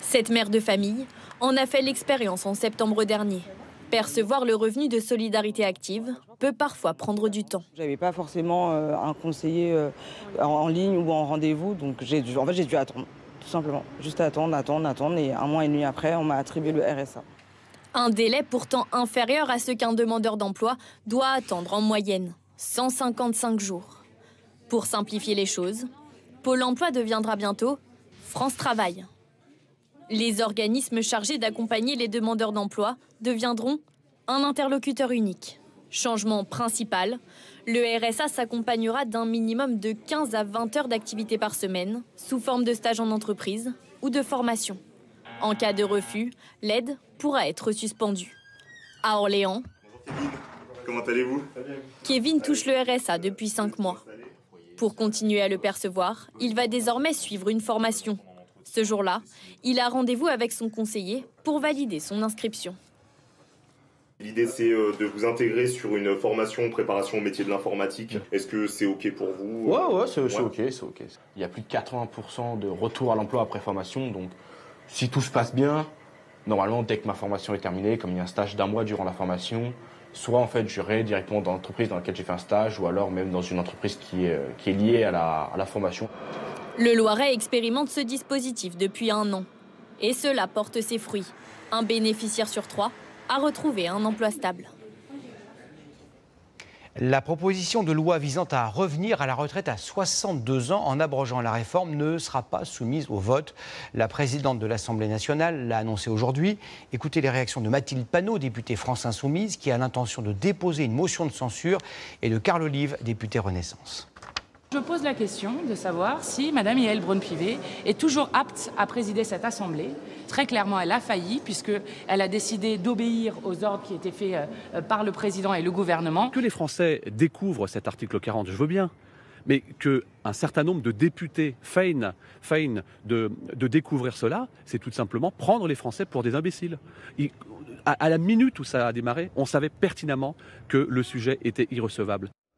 Cette mère de famille en a fait l'expérience en septembre dernier. Percevoir le revenu de solidarité active peut parfois prendre du temps. Je n'avais pas forcément un conseiller en ligne ou en rendez-vous, donc j'ai dû attendre, tout simplement. Juste attendre, et 1 mois et demi après, on m'a attribué le RSA. Un délai pourtant inférieur à ce qu'un demandeur d'emploi doit attendre en moyenne, 155 jours. Pour simplifier les choses, Pôle emploi deviendra bientôt France Travail. Les organismes chargés d'accompagner les demandeurs d'emploi deviendront un interlocuteur unique. Changement principal, le RSA s'accompagnera d'un minimum de 15 à 20 heures d'activité par semaine, sous forme de stage en entreprise ou de formation. En cas de refus, l'aide pourra être suspendue. À Orléans, comment allez-vous ? Kevin touche le RSA depuis 5 mois. Pour continuer à le percevoir, il va désormais suivre une formation. Ce jour-là, il a rendez-vous avec son conseiller pour valider son inscription. L'idée, c'est de vous intégrer sur une formation préparation au métier de l'informatique. Est-ce que c'est OK pour vous ? Ouais, c'est OK. Il y a plus de 80% de retour à l'emploi après formation. Donc, si tout se passe bien, normalement, dès que ma formation est terminée, comme il y a un stage d'1 mois durant la formation, soit en fait, j'irai directement dans l'entreprise dans laquelle j'ai fait un stage, ou alors même dans une entreprise qui est liée à la formation. Le Loiret expérimente ce dispositif depuis 1 an. Et cela porte ses fruits. Un bénéficiaire sur 3 a retrouvé un emploi stable. La proposition de loi visant à revenir à la retraite à 62 ans en abrogeant la réforme ne sera pas soumise au vote. La présidente de l'Assemblée nationale l'a annoncé aujourd'hui. Écoutez les réactions de Mathilde Panot, députée France Insoumise, qui a l'intention de déposer une motion de censure, et de Carl Olive, député Renaissance. Je pose la question de savoir si Mme Yaël Braun-Pivet est toujours apte à présider cette Assemblée. Très clairement, elle a failli puisqu'elle a décidé d'obéir aux ordres qui étaient faits par le président et le gouvernement. Que les Français découvrent cet article 40, je veux bien, mais qu'un certain nombre de députés feignent de découvrir cela, c'est tout simplement prendre les Français pour des imbéciles. À la minute où ça a démarré, on savait pertinemment que le sujet était irrecevable.